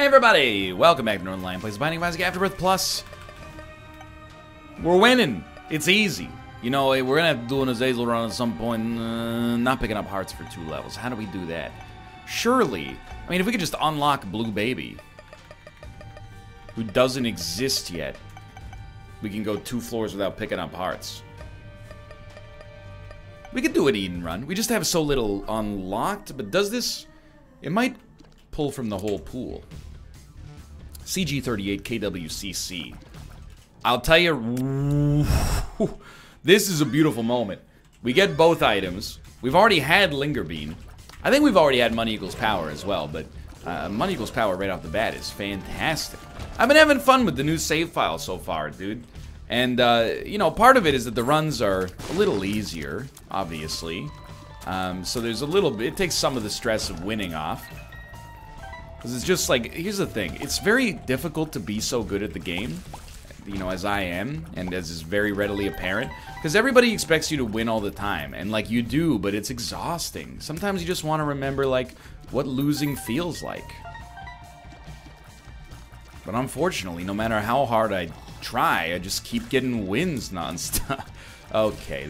everybody! Welcome back to Northernlion Plays Binding of Isaac Afterbirth Plus. We're winning. It's easy. You know, we're gonna have to do an Azazel run at some point. Not picking up hearts for 2 levels. How do we do that? Surely, I mean, if we could just unlock Blue Baby, who doesn't exist yet, we can go 2 floors without picking up hearts. We could do an Eden run. We just have so little unlocked, but does this... It might pull from the whole pool. CG38 KWCC. I'll tell you, this is a beautiful moment. We get both items. We've already had Linger Bean. I think we've already had Money Equals Power as well, but Money Equals Power right off the bat is fantastic. I've been having fun with the new save file so far, dude. And, you know, part of it is that the runs are a little easier, obviously. So there's a little bit, it takes some of the stress of winning off. Because it's just like, here's the thing, it's very difficult to be so good at the game, you know, as I am, and as is very readily apparent. Because everybody expects you to win all the time, and like you do, but it's exhausting. Sometimes you just want to remember, like, what losing feels like. But unfortunately, no matter how hard I try, I just keep getting wins nonstop. Okay,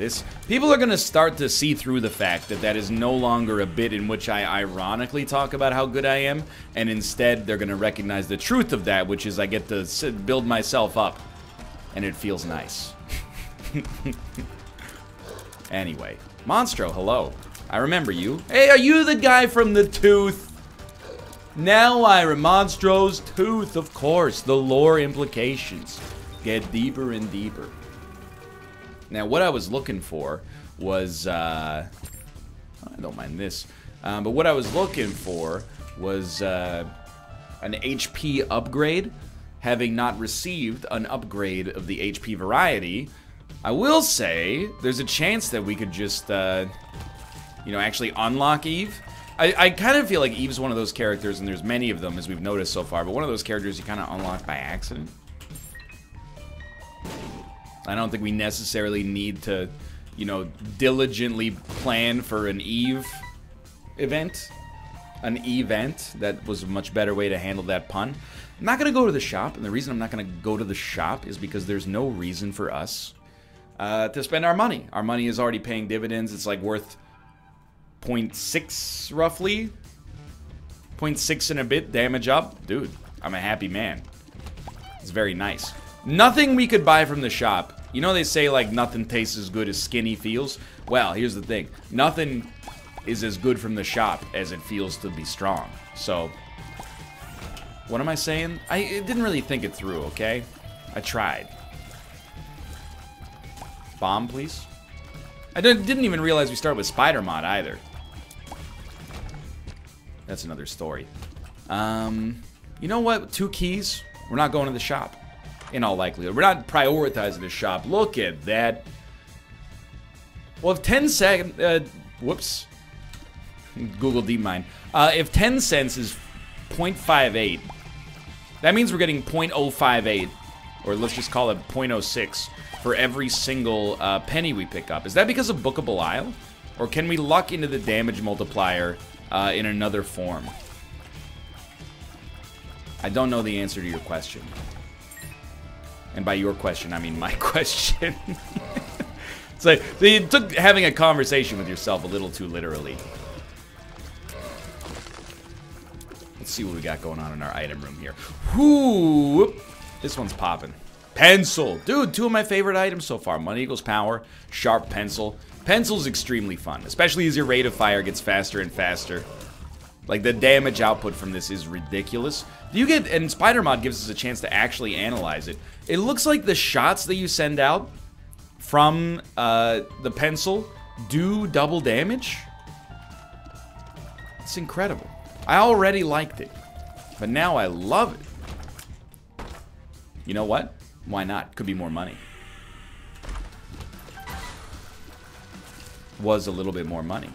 people are gonna start to see through the fact that that is no longer a bit in which I ironically talk about how good I am, and instead they're gonna recognize the truth of that, which is I get to build myself up, and it feels nice. Anyway, Monstro, hello. I remember you. Hey, are you the guy from the tooth? Now Monstro's tooth, of course. The lore implications get deeper and deeper. Now, what I was looking for was, I don't mind this, but what I was looking for was an HP upgrade. Having not received an upgrade of the HP variety, I will say there's a chance that we could just, you know, actually unlock Eve. I kind of feel like Eve's one of those characters, and there's many of them as we've noticed so far, but one of those characters you kind of unlock by accident. I don't think we necessarily need to, you know, diligently plan for an Eve event. An event. That was a much better way to handle that pun. I'm not going to go to the shop, and the reason I'm not going to go to the shop is because there's no reason for us to spend our money. Our money is already paying dividends. It's like worth 0.6 roughly. 0.6 and a bit damage up. Dude, I'm a happy man. It's very nice. Nothing we could buy from the shop. You know they say, like, nothing tastes as good as skinny feels? Well, here's the thing. Nothing is as good from the shop as it feels to be strong. So, what am I saying? I didn't really think it through, okay? I tried. Bomb, please? I didn't even realize we started with Spider Mod, either. That's another story. You know what? 2 keys. We're not going to the shop. In all likelihood. We're not prioritizing the shop. Look at that. Well, if 10 seconds... whoops. Google DeepMind. If 10 cents is 0.58, that means we're getting 0.058, or let's just call it 0.06, for every single penny we pick up. Is that because of Bookable Isle? Or can we luck into the damage multiplier in another form? I don't know the answer to your question. And by your question, I mean my question. So you took having a conversation with yourself a little too literally. Let's see what we got going on in our item room here. Whoo! This one's popping. Pencil! Dude, 2 of my favorite items so far. Money Equals Power, Sharp Pencil. Pencil's extremely fun, especially as your rate of fire gets faster and faster. Like, the damage output from this is ridiculous. You get, and Spider Mod gives us a chance to actually analyze it. It looks like the shots that you send out from the pencil do double damage. It's incredible. I already liked it, but now I love it. You know what? Why not? Could be more money. Was a little bit more money.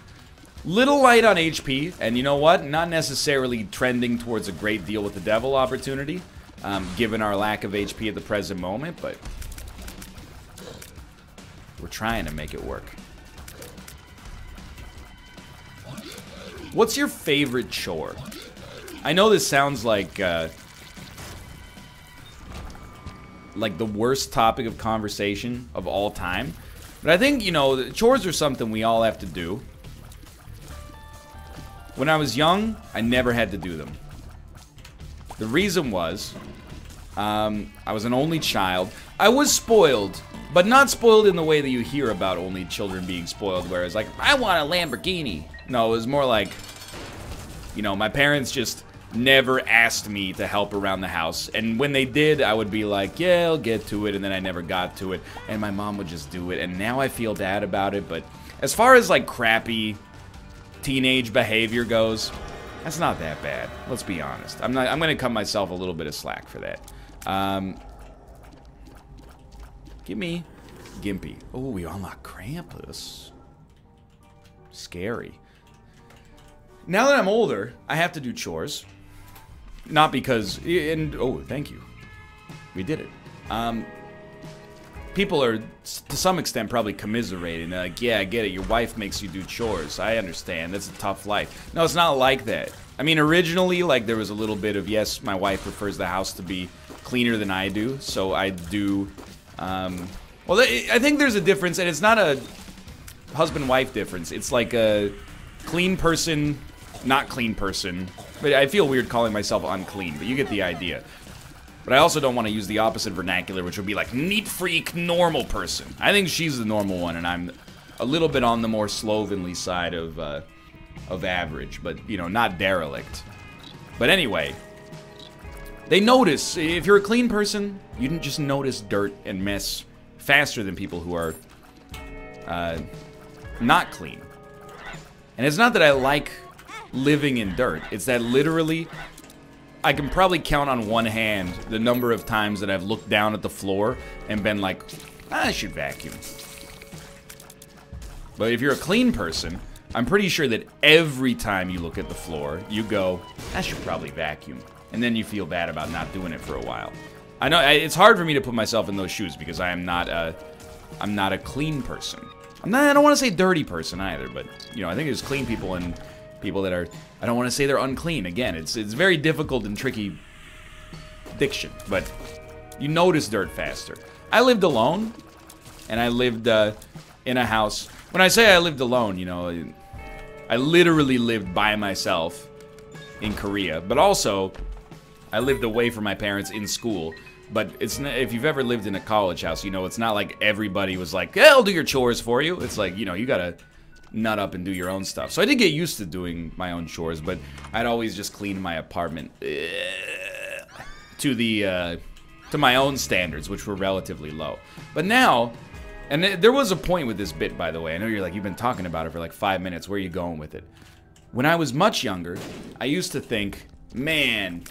Little light on HP, and you know what? Not necessarily trending towards a great deal with the devil opportunity, given our lack of HP at the present moment, but we're trying to make it work. What's your favorite chore? I know this sounds like the worst topic of conversation of all time. But I think, you know, chores are something we all have to do. When I was young, I never had to do them. The reason was, I was an only child. I was spoiled, but not spoiled in the way that you hear about only children being spoiled, where it's like, I want a Lamborghini. No, it was more like, you know, my parents just never asked me to help around the house. And when they did, I would be like, yeah, I'll get to it, and then I never got to it. And my mom would just do it, and now I feel bad about it. But as far as, like, crappy teenage behavior goes, that's not that bad. Let's be honest. I'm gonna cut myself a little bit of slack for that. Give me Gimpy. Oh, we unlock Krampus. Scary. Now that I'm older, I have to do chores. Not because, and oh, thank you. We did it. People are, to some extent, probably commiserating. They're like, yeah, I get it. Your wife makes you do chores. I understand. That's a tough life. No, it's not like that. I mean, originally, like, there was a little bit of, yes, my wife prefers the house to be cleaner than I do. So I do, well, I think there's a difference, and it's not a husband-wife difference. It's like a clean person, not clean person. But I feel weird calling myself unclean, but you get the idea. But I also don't want to use the opposite vernacular, which would be like neat freak, normal person. I think she's the normal one, and I'm a little bit on the more slovenly side of average, but, you know, not derelict. But anyway, they notice. If you're a clean person, you can just notice dirt and mess faster than people who are not clean. And it's not that I like living in dirt. It's that literally, I can probably count on one hand the number of times that I've looked down at the floor and been like, I should vacuum. But if you're a clean person, I'm pretty sure that every time you look at the floor, you go, I should probably vacuum. And then you feel bad about not doing it for a while. I know it's hard for me to put myself in those shoes because I'm not a clean person. I don't want to say dirty person either, but, you know, I think there's clean people and people that are, I don't want to say they're unclean. Again, it's very difficult and tricky diction, but you notice dirt faster. I lived alone, and I lived in a house. When I say I lived alone, you know, I literally lived by myself in Korea, but also I lived away from my parents in school. But it's not, if you've ever lived in a college house, you know, it's not like everybody was like, yeah, I'll do your chores for you. It's like, you know, you gotta nut up and do your own stuff. So I did get used to doing my own chores, but I'd always just clean my apartment to my own standards, which were relatively low. But now, and there was a point with this bit, by the way. I know you're like, you've been talking about it for like 5 minutes. Where are you going with it? When I was much younger, I used to think, man,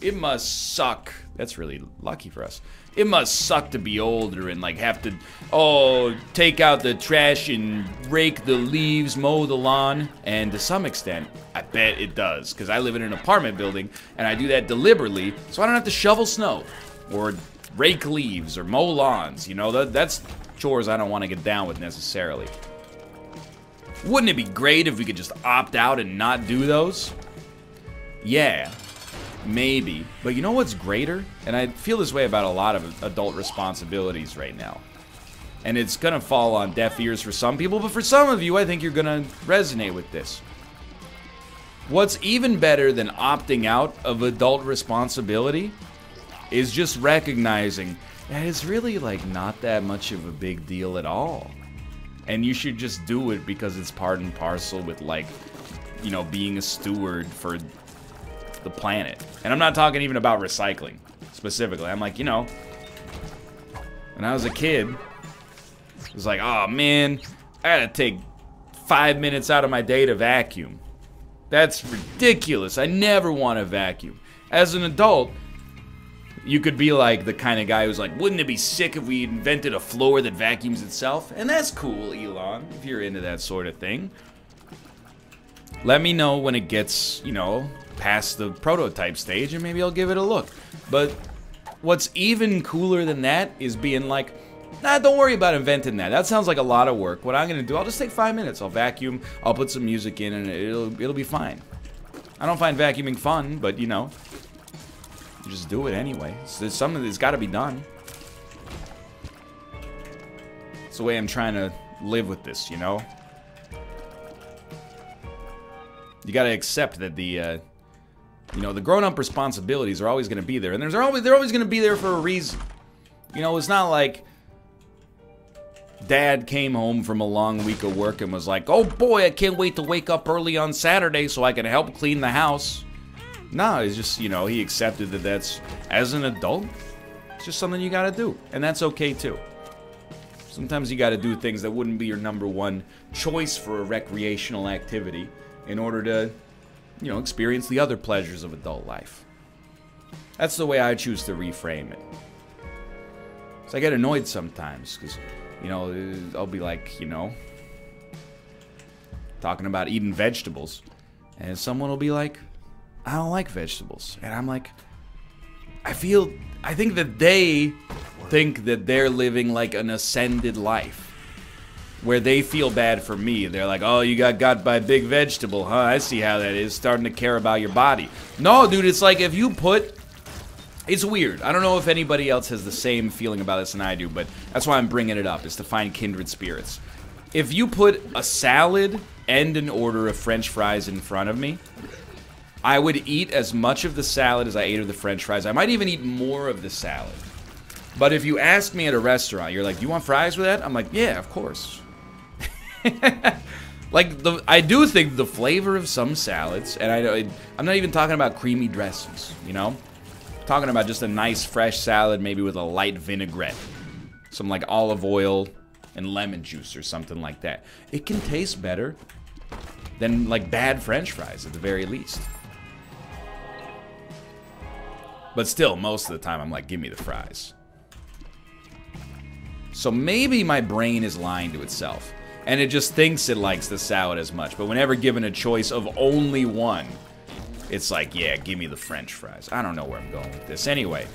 it must suck. That's really lucky for us. It must suck to be older and like have to, oh, take out the trash and rake the leaves, mow the lawn. And to some extent, I bet it does. Because I live in an apartment building and I do that deliberately so I don't have to shovel snow or rake leaves or mow lawns. You know, that's chores I don't want to get down with necessarily. Wouldn't it be great if we could just opt out and not do those? Yeah. Maybe. But you know what's greater? And I feel this way about a lot of adult responsibilities right now. And it's gonna fall on deaf ears for some people, but for some of you, I think you're gonna resonate with this. What's even better than opting out of adult responsibility is just recognizing that it's really like not that much of a big deal at all. And you should just do it because it's part and parcel with, like, you know, being a steward for the planet. And I'm not talking even about recycling specifically. I'm like, you know, when I was a kid, it was like, oh man, I gotta take 5 minutes out of my day to vacuum. That's ridiculous. I never want to vacuum. As an adult, you could be like the kind of guy who's like, wouldn't it be sick if we invented a floor that vacuums itself? And that's cool, Elon, if you're into that sort of thing. Let me know when it gets, you know, past the prototype stage, and maybe I'll give it a look. But what's even cooler than that is being like, nah, don't worry about inventing that. That sounds like a lot of work. What I'm gonna do, I'll just take 5 minutes. I'll vacuum, I'll put some music in, and it'll be fine. I don't find vacuuming fun, but, you know, you just do it anyway. So there's something that's got to be done. It's the way I'm trying to live with this, you know? You got to accept that the, you know, the grown-up responsibilities are always going to be there. And they're always going to be there for a reason. You know, it's not like Dad came home from a long week of work and was like, oh boy, I can't wait to wake up early on Saturday so I can help clean the house. No, it's just, you know, he accepted that that's, as an adult, it's just something you gotta do. And that's okay too. Sometimes you gotta do things that wouldn't be your #1 choice for a recreational activity in order to, you know, experience the other pleasures of adult life. That's the way I choose to reframe it. So I get annoyed sometimes because, you know, I'll be like, you know, talking about eating vegetables, and someone will be like, I don't like vegetables. And I'm like, I think that they think that they're living like an ascended life, where they feel bad for me. They're like, oh, you got by big vegetable, huh? I see how that is, starting to care about your body. No, dude, it's like if you put... It's weird. I don't know if anybody else has the same feeling about this than I do, but that's why I'm bringing it up, is to find kindred spirits. If you put a salad and an order of French fries in front of me, I would eat as much of the salad as I ate of the French fries. I might even eat more of the salad. But if you ask me at a restaurant, you're like, do you want fries with that? I'm like, yeah, of course. Like, I do think the flavor of some salads, and I'm not even talking about creamy dressings, you know? Talking about just a nice fresh salad, maybe with a light vinaigrette, some like olive oil and lemon juice or something like that. It can taste better than like bad French fries at the very least. But still, most of the time I'm like, give me the fries. So maybe my brain is lying to itself, and it just thinks it likes the salad as much. But whenever given a choice of only one, it's like, yeah, give me the French fries. I don't know where I'm going with this. Anyway.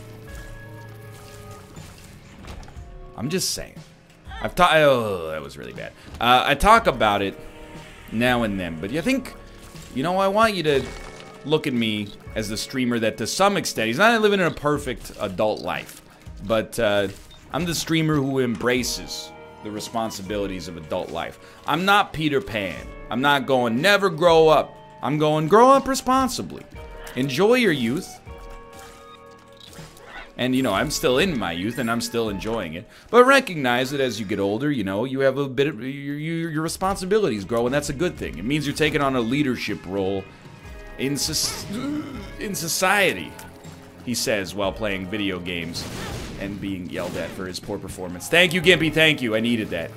I'm just saying. Oh, that was really bad. I talk about it now and then, but I think, you know, I want you to look at me as the streamer that to some extent, he's not living in a perfect adult life, but I'm the streamer who embraces the responsibilities of adult life. I'm not Peter Pan. I'm not going, never grow up. I'm going, grow up responsibly. Enjoy your youth. And, you know, I'm still in my youth, and I'm still enjoying it. But recognize that as you get older, you know, you have a bit of... Your responsibilities grow, and that's a good thing. It means you're taking on a leadership role in society, he says, while playing video games and being yelled at for his poor performance. Thank you, Gimpy, thank you. I needed that.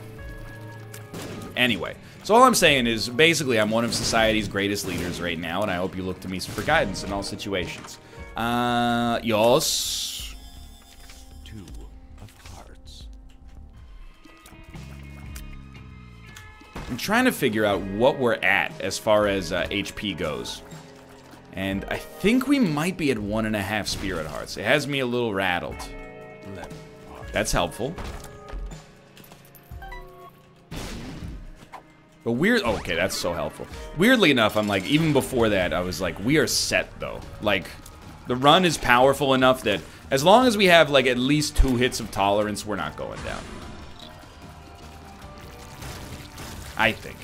Anyway. So all I'm saying is, basically, I'm one of society's greatest leaders right now, and I hope you look to me for guidance in all situations. Yes. 2 of hearts. I'm trying to figure out what we're at as far as HP goes. And I think we might be at 1.5 spirit hearts. It has me a little rattled. That's helpful. But okay, that's so helpful. Weirdly enough, I'm like, even before that, I was like, we are set, though. Like, the run is powerful enough that as long as we have, like, at least 2 hits of tolerance, we're not going down. I think.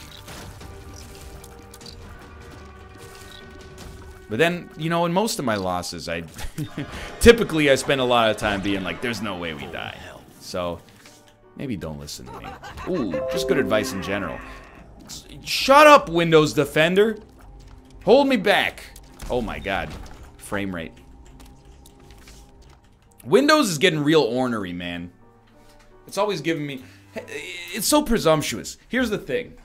But then, you know, in most of my losses, typically I spend a lot of time being like, there's no way we die. So, maybe don't listen to me. Ooh, just good advice in general. Shut up, Windows Defender. Hold me back. Oh my god. Frame rate. Windows is getting real ornery, man. It's always giving me... It's so presumptuous. Here's the thing.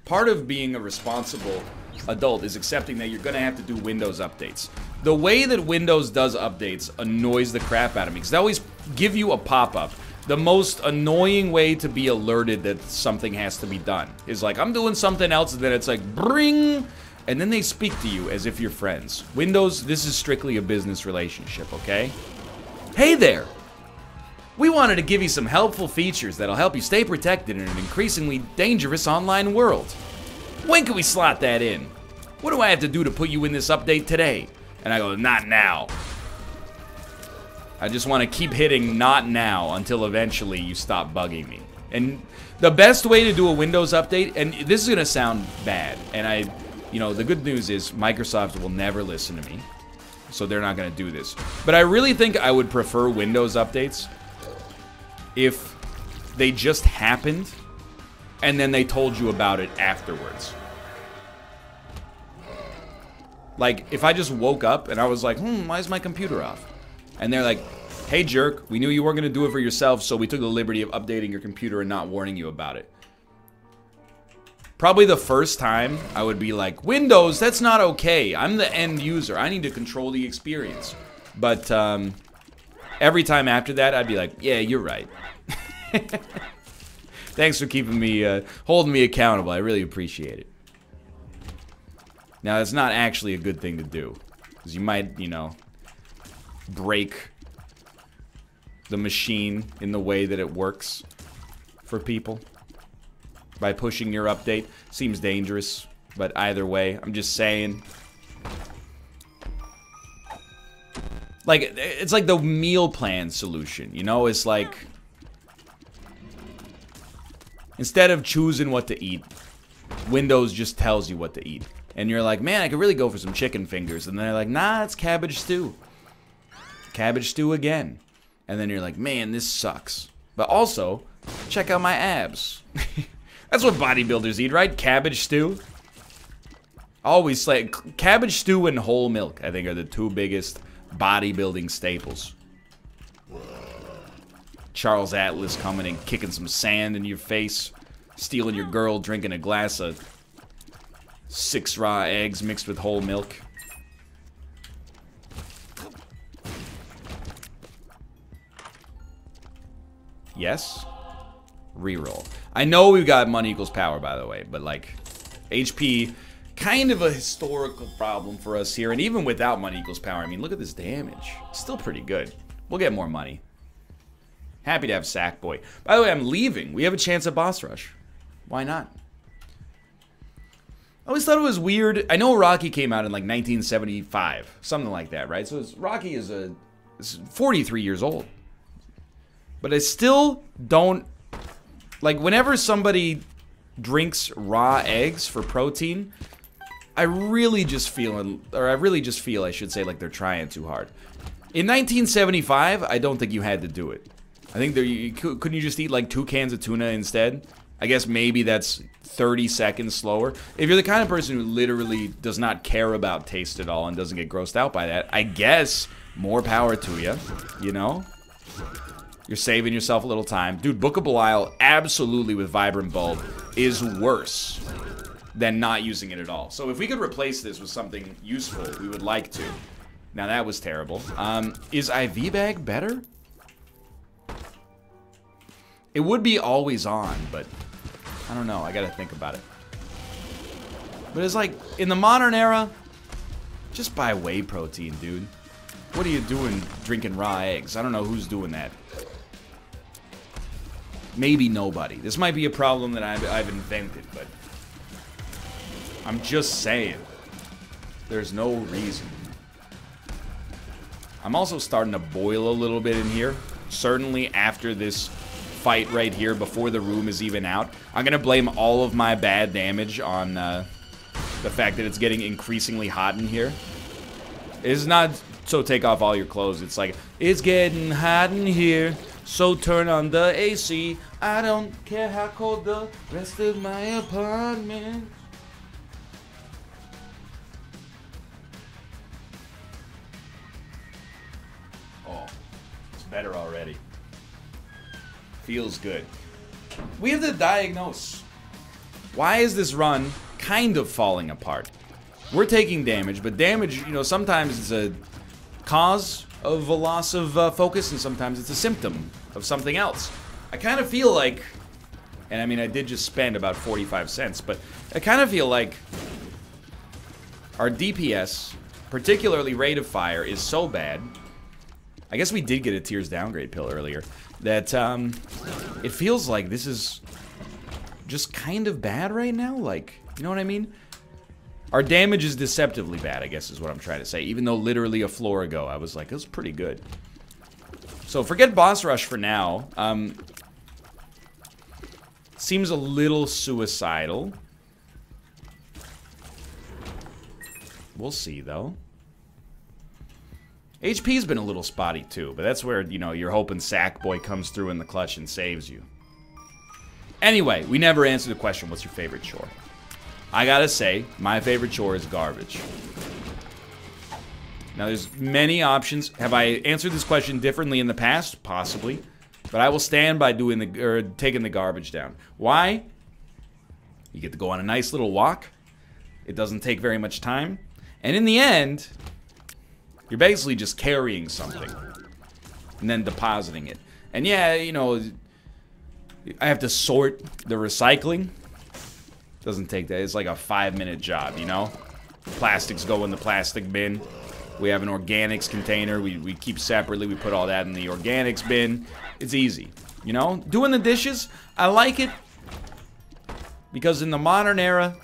Part of being a responsible adult is accepting that you're going to have to do Windows updates. The way that Windows does updates annoys the crap out of me, because they always give you a pop-up. The most annoying way to be alerted that something has to be done is like, I'm doing something else, and then it's like, bring, and then they speak to you as if you're friends. Windows, this is strictly a business relationship, okay? Hey there! We wanted to give you some helpful features that'll help you stay protected in an increasingly dangerous online world. When can we slot that in? What do I have to do to put you in this update today? And I go, not now. I just want to keep hitting not now until eventually you stop bugging me. And the best way to do a Windows update, and this is going to sound bad, and you know, the good news is Microsoft will never listen to me, so they're not going to do this. But I really think I would prefer Windows updates if they just happened and then they told you about it afterwards. Like, if I just woke up and I was like, why is my computer off? And they're like, hey jerk, we knew you weren't going to do it for yourself, so we took the liberty of updating your computer and not warning you about it. Probably the first time I would be like, Windows, that's not okay. I'm the end user. I need to control the experience. But every time after that, I'd be like, yeah, you're right. Thanks for keeping me, holding me accountable. I really appreciate it. Now, that's not actually a good thing to do. Because you might, you know, break the machine in the way that it works for people by pushing your update. Seems dangerous, but either way, I'm just saying. Like, it's like the meal plan solution, you know? It's like, instead of choosing what to eat, Windows just tells you what to eat. And you're like, man, I could really go for some chicken fingers. And they're like, nah, it's cabbage stew. Cabbage stew again. And then you're like, man, this sucks. But also, check out my abs. That's what bodybuilders eat, right? Cabbage stew. Always like cabbage stew and whole milk, I think, are the two biggest bodybuilding staples. Charles Atlas coming and kicking some sand in your face, stealing your girl, drinking a glass of 6 raw eggs mixed with whole milk. Yes? Reroll. I know we've got money equals power, by the way, but like, HP, kind of a historical problem for us here. And even without money equals power, I mean, look at this damage. It's still pretty good. We'll get more money. Happy to have Sackboy. By the way, I'm leaving. We have a chance at boss rush. Why not? I always thought it was weird. I know Rocky came out in like 1975, something like that, right? So Rocky is 43 years old. But I still don't, like, whenever somebody drinks raw eggs for protein, I really just feel, I should say, like they're trying too hard. In 1975, I don't think you had to do it. I think couldn't you just eat like 2 cans of tuna instead? I guess maybe that's 30 seconds slower. If you're the kind of person who literally does not care about taste at all and doesn't get grossed out by that, I guess more power to you, you know? You're saving yourself a little time. Dude, Book of Belial, absolutely with Vibrant Bulb, is worse than not using it at all. So if we could replace this with something useful, we would like to. Now that was terrible. Is IV Bag better? It would be always on, but I don't know. I gotta think about it. But it's like, in the modern era, just buy whey protein, dude. What are you doing drinking raw eggs? I don't know who's doing that. Maybe nobody. This might be a problem that I've invented, but I'm just saying. There's no reason. I'm also starting to boil a little bit in here. Certainly after this fight right here, before the room is even out. I'm gonna blame all of my bad damage on the fact that it's getting increasingly hot in here. It's not so take off all your clothes. It's like, it's getting hot in here, so turn on the AC. I don't care how cold the rest of my apartment. Oh, it's better already. Feels good. We have to diagnose. Why is this run kind of falling apart? We're taking damage, but damage, you know, sometimes it's a cause of a loss of focus, and sometimes it's a symptom of something else. I kind of feel like, and I mean, I did just spend about 45 cents, but I kind of feel like our DPS, particularly rate of fire, is so bad. I guess we did get a Tears downgrade pill earlier. That, it feels like this is just kind of bad right now. Like, you know what I mean? Our damage is deceptively bad, I guess is what I'm trying to say. Even though literally a floor ago, I was like, it was pretty good. So forget boss rush for now. Seems a little suicidal. We'll see, though. HP's been a little spotty, too. But that's where, you know, you're hoping Sackboy comes through in the clutch and saves you. Anyway, we never answered the question, what's your favorite chore? I gotta say, my favorite chore is garbage. Now, there's many options. Have I answered this question differently in the past? Possibly. But I will stand by taking the garbage down. Why? You get to go on a nice little walk. It doesn't take very much time. And in the end, you're basically just carrying something and then depositing it. And yeah, you know, I have to sort the recycling. Doesn't take that. It's like a 5-minute job, you know? Plastics go in the plastic bin. We have an organics container. We keep separately. We put all that in the organics bin. It's easy, you know? Doing the dishes, I like it. Because in the modern era,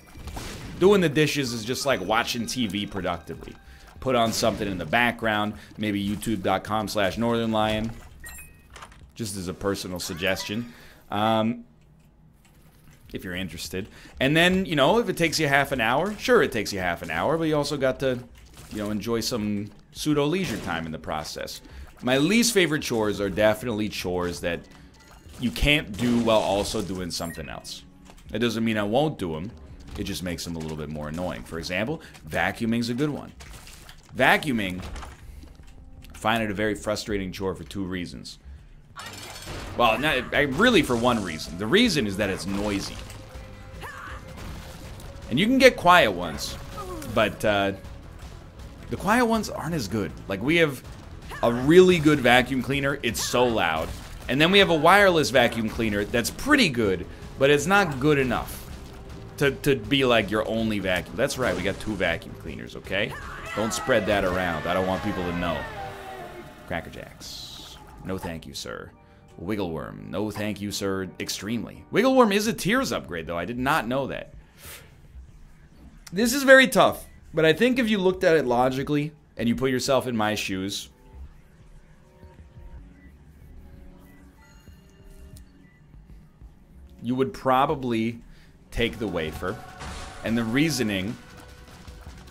doing the dishes is just like watching TV productively. Put on something in the background, maybe youtube.com/Northernlion. Just as a personal suggestion. If you're interested. And then, you know, if it takes you half an hour, sure it takes you half an hour, but you also got to, you know, enjoy some pseudo leisure time in the process. My least favorite chores are definitely chores that you can't do while also doing something else. That doesn't mean I won't do them. It just makes them a little bit more annoying. For example, vacuuming's a good one. Vacuuming, I find it a very frustrating chore for 2 reasons. Well, really for 1 reason. The reason is that it's noisy. And you can get quiet ones, but the quiet ones aren't as good. Like, we have a really good vacuum cleaner. It's so loud. And then we have a wireless vacuum cleaner that's pretty good, but it's not good enough to be like your only vacuum. That's right, we got 2 vacuum cleaners, okay? Don't spread that around. I don't want people to know. Cracker Jacks. No thank you, sir. Wiggleworm. No thank you, sir. Extremely. Wiggleworm is a tiers upgrade, though. I did not know that. This is very tough, but I think if you looked at it logically and you put yourself in my shoes, you would probably take the wafer. And the reasoning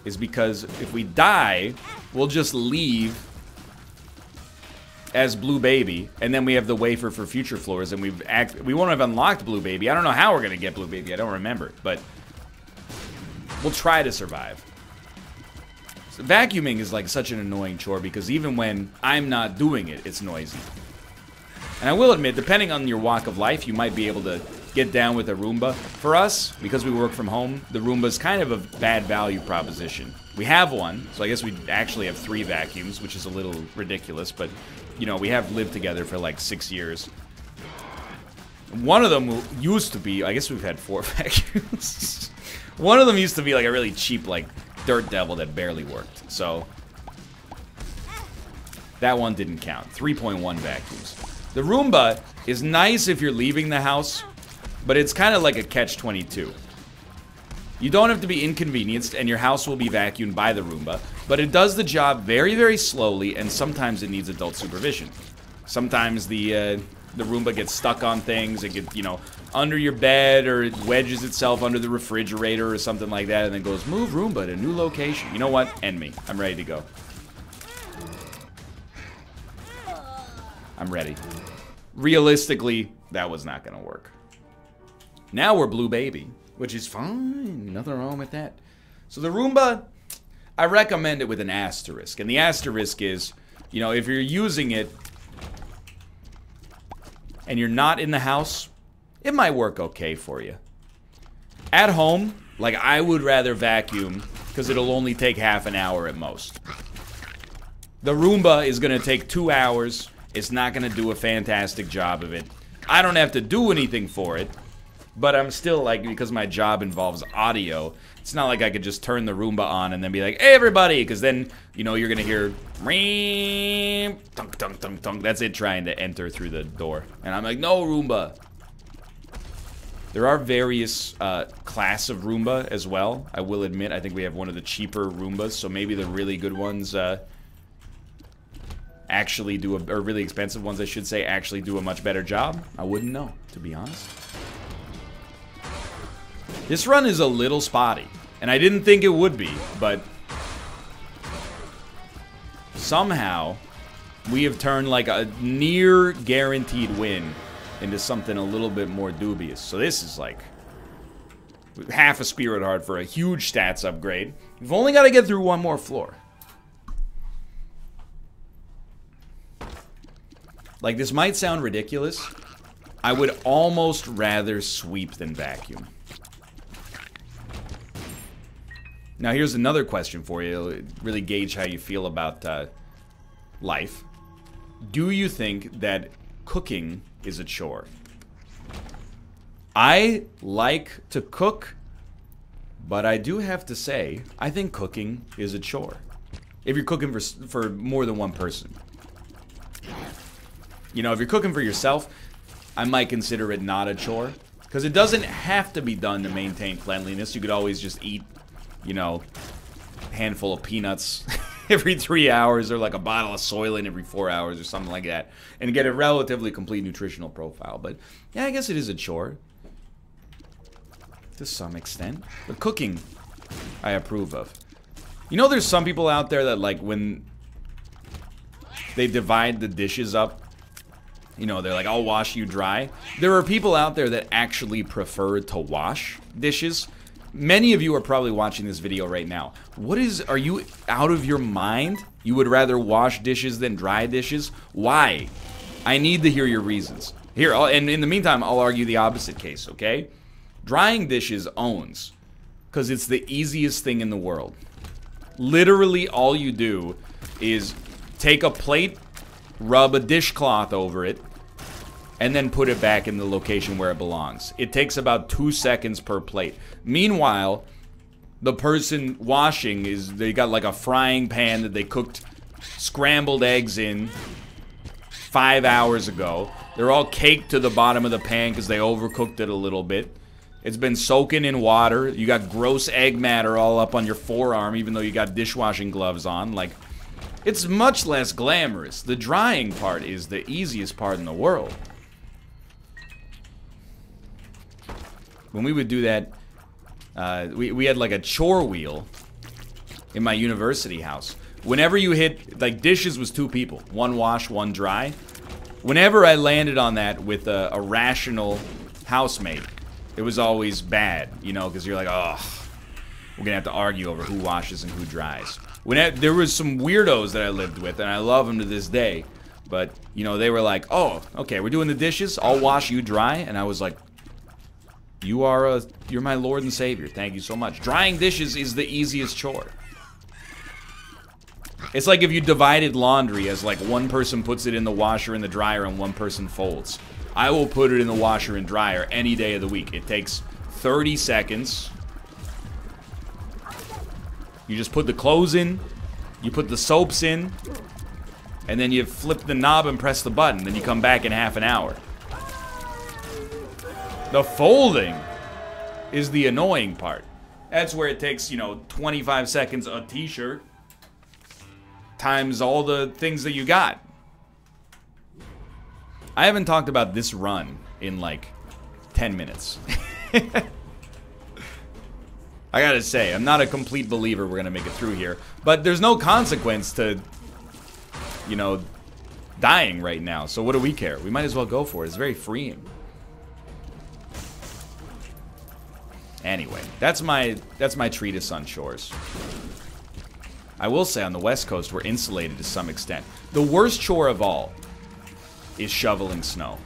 is because if we die, we'll just leave as Blue Baby, and then we have the wafer for future floors, and we won't have unlocked Blue Baby. I don't know how we're gonna get Blue Baby. I don't remember, but we'll try to survive. So vacuuming is like such an annoying chore because even when I'm not doing it, it's noisy. And I will admit, depending on your walk of life, you might be able to get down with a Rumba. For us, because we work from home, the Roomba's kind of a bad value proposition. We have one, so I guess we actually have 3 vacuums, which is a little ridiculous, but, you know, we have lived together for like 6 years. One of them used to be, I guess we've had 4 vacuums. One of them used to be like a really cheap, like, Dirt Devil that barely worked, so that one didn't count. 3.1 vacuums. The Roomba is nice if you're leaving the house, but it's kind of like a catch-22. You don't have to be inconvenienced, and your house will be vacuumed by the Roomba, but it does the job very, very slowly, and sometimes it needs adult supervision. Sometimes the Roomba gets stuck on things, it gets, you know, under your bed, or it wedges itself under the refrigerator or something like that, and then goes, move Roomba to new location. You know what? End me. I'm ready to go. I'm ready. Realistically, that was not going to work. Now we're Blue Baby, which is fine. Nothing wrong with that. So the Roomba, I recommend it with an asterisk. And the asterisk is, you know, if you're using it and you're not in the house, it might work okay for you. At home, like, I would rather vacuum because it'll only take half an hour at most. The Roomba is going to take 2 hours. It's not going to do a fantastic job of it. I don't have to do anything for it. But I'm still, like, because my job involves audio, it's not like I could just turn the Roomba on and then be like, hey, everybody, because then, you know, you're going to hear, tunk, tunk, tunk, tunk. That's it trying to enter through the door. And I'm like, no, Roomba. There are various class of Roomba as well. I will admit, I think we have one of the cheaper Roombas, so maybe the really good ones actually do a, or really expensive ones, I should say, actually do a much better job. I wouldn't know, to be honest. This run is a little spotty, and I didn't think it would be, but somehow we have turned like a near guaranteed win into something a little bit more dubious. So this is like half a spirit heart for a huge stats upgrade. We've only got to get through one more floor. Like, this might sound ridiculous. I would almost rather sweep than vacuum. Now here's another question for you. It'll really gauge how you feel about life. Do you think that cooking is a chore? I like to cook, but I do have to say, I think cooking is a chore. If you're cooking for more than one person. You know, if you're cooking for yourself, I might consider it not a chore. Because it doesn't have to be done to maintain cleanliness. You could always just eat, you know, a handful of peanuts every 3 hours, or like a bottle of Soylent every 4 hours or something like that, and get a relatively complete nutritional profile. But yeah, I guess it is a chore to some extent. But cooking, I approve of. You know, there's some people out there that, like, when they divide the dishes up, you know, they're like, I'll wash you dry. There are people out there that actually prefer to wash dishes. Many of you are probably watching this video right now. Are you out of your mind? You would rather wash dishes than dry dishes? Why? I need to hear your reasons. Here, and in the meantime, I'll argue the opposite case, okay? Drying dishes owns, because it's the easiest thing in the world. Literally, all you do is take a plate, rub a dishcloth over it, and then put it back in the location where it belongs. It takes about 2 seconds per plate. Meanwhile, the person washing they got like a frying pan that they cooked scrambled eggs in 5 hours ago. They're all caked to the bottom of the pan because they overcooked it a little bit. It's been soaking in water. You got gross egg matter all up on your forearm, even though you got dishwashing gloves on. Like, it's much less glamorous. The drying part is the easiest part in the world. When we would do that, we had like a chore wheel in my university house. Whenever you hit, like, dishes was 2 people. 1 wash, 1 dry. Whenever I landed on that with a rational housemate, it was always bad, you know, because you're like, oh, we're gonna have to argue over who washes and who dries. There was some weirdos that I lived with, and I love them to this day, but, you know, they were like, oh, okay, we're doing the dishes, I'll wash, you dry, and I was like, you're my Lord and Savior, thank you so much. Drying dishes is the easiest chore. It's like if you divided laundry as, like, one person puts it in the washer and the dryer and one person folds. I will put it in the washer and dryer any day of the week. It takes 30 seconds. You just put the clothes in, you put the soaps in, and then you flip the knob and press the button. Then you come back in half an hour. The folding is the annoying part. That's where it takes, you know, 25 seconds a t-shirt times all the things that you got. I haven't talked about this run in like 10 minutes. I gotta say, I'm not a complete believer we're gonna make it through here. But there's no consequence to, you know, dying right now. So what do we care? We might as well go for it. It's very freeing. Anyway, that's my treatise on chores. I will say on the West Coast, we're insulated to some extent. The worst chore of all is shoveling snow.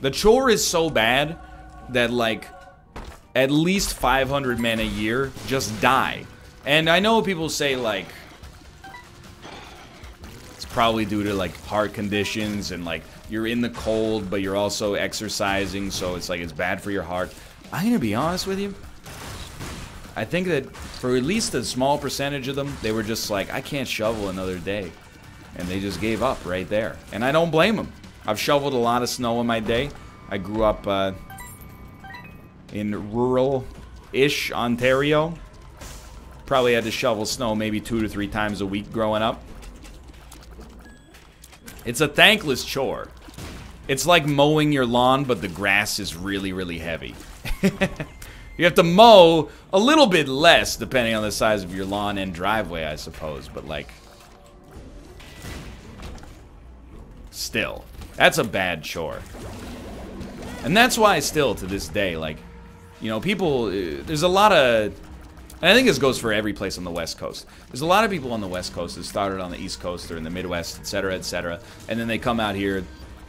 The chore is so bad that, like, at least 500 men a year just die. And I know people say, like, it's probably due to, like, heart conditions and, like, you're in the cold, but you're also exercising, so it's like it's bad for your heart. I'm gonna be honest with you. I think that for at least a small percentage of them, they were just like, I can't shovel another day. And they just gave up right there. And I don't blame them. I've shoveled a lot of snow in my day. I grew up in rural-ish Ontario. Probably had to shovel snow maybe 2 to 3 times a week growing up. It's a thankless chore. It's like mowing your lawn, but the grass is really, really heavy. You have to mow a little bit less depending on the size of your lawn and driveway, I suppose, but like... Still, that's a bad chore. And that's why still, to this day, like, you know, people... There's a lot of... And I think this goes for every place on the West Coast. There's a lot of people on the West Coast that started on the East Coast or in the Midwest, etc., and then they come out here,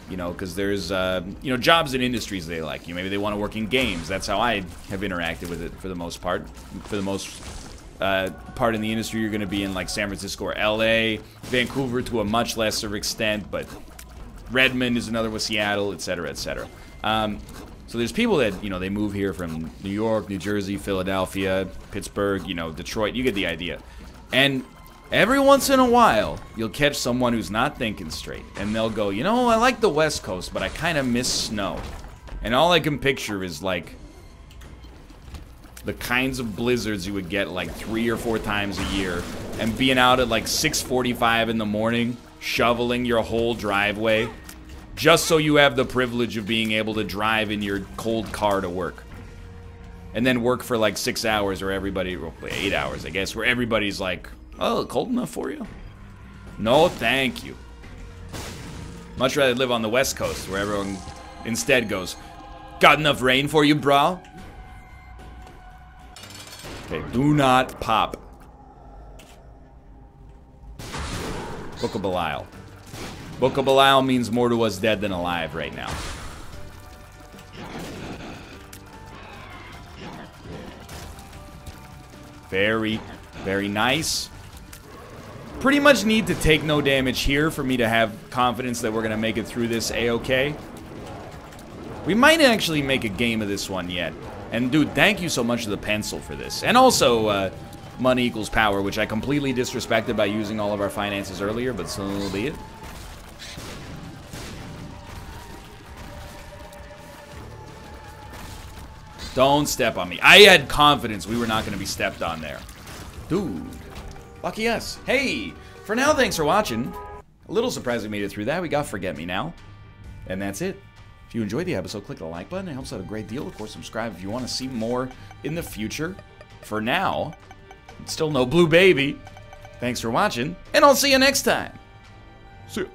you know, because there's, you know, jobs and industries they like. You know, maybe they want to work in games. That's how I have interacted with it for the most part. For the most part in the industry, you're going to be in, like, San Francisco or L.A., Vancouver to a much lesser extent, but Redmond is another with Seattle, etc., so there's people that, you know, they move here from New York, New Jersey, Philadelphia, Pittsburgh, you know, Detroit. You get the idea. And every once in a while, you'll catch someone who's not thinking straight. And they'll go, you know, I like the West Coast, but I kind of miss snow. And all I can picture is, like, the kinds of blizzards you would get, like, 3 or 4 times a year. And being out at, like, 6:45 in the morning, shoveling your whole driveway. Just so you have the privilege of being able to drive in your cold car to work. And then work for like 6 hours where everybody, well, 8 hours I guess, where everybody's like, oh, cold enough for you? No, thank you. Much rather live on the West Coast where everyone instead goes, got enough rain for you, bro? Okay, do not pop. Book of Belial. Book of Belial means more to us dead than alive right now. Very, very nice. Pretty much need to take no damage here for me to have confidence that we're going to make it through this A-okay. We might actually make a game of this one yet. And dude, thank you so much to the pencil for this. And also, money equals power, which I completely disrespected by using all of our finances earlier, but so be it. Don't step on me. I had confidence we were not going to be stepped on there. Dude. Lucky us. Hey, for now, thanks for watching. A little surprised we made it through that. We got Forget Me Now. And that's it. If you enjoyed the episode, click the like button. It helps out a great deal. Of course, subscribe if you want to see more in the future. For now, still no blue baby. Thanks for watching, and I'll see you next time. See ya.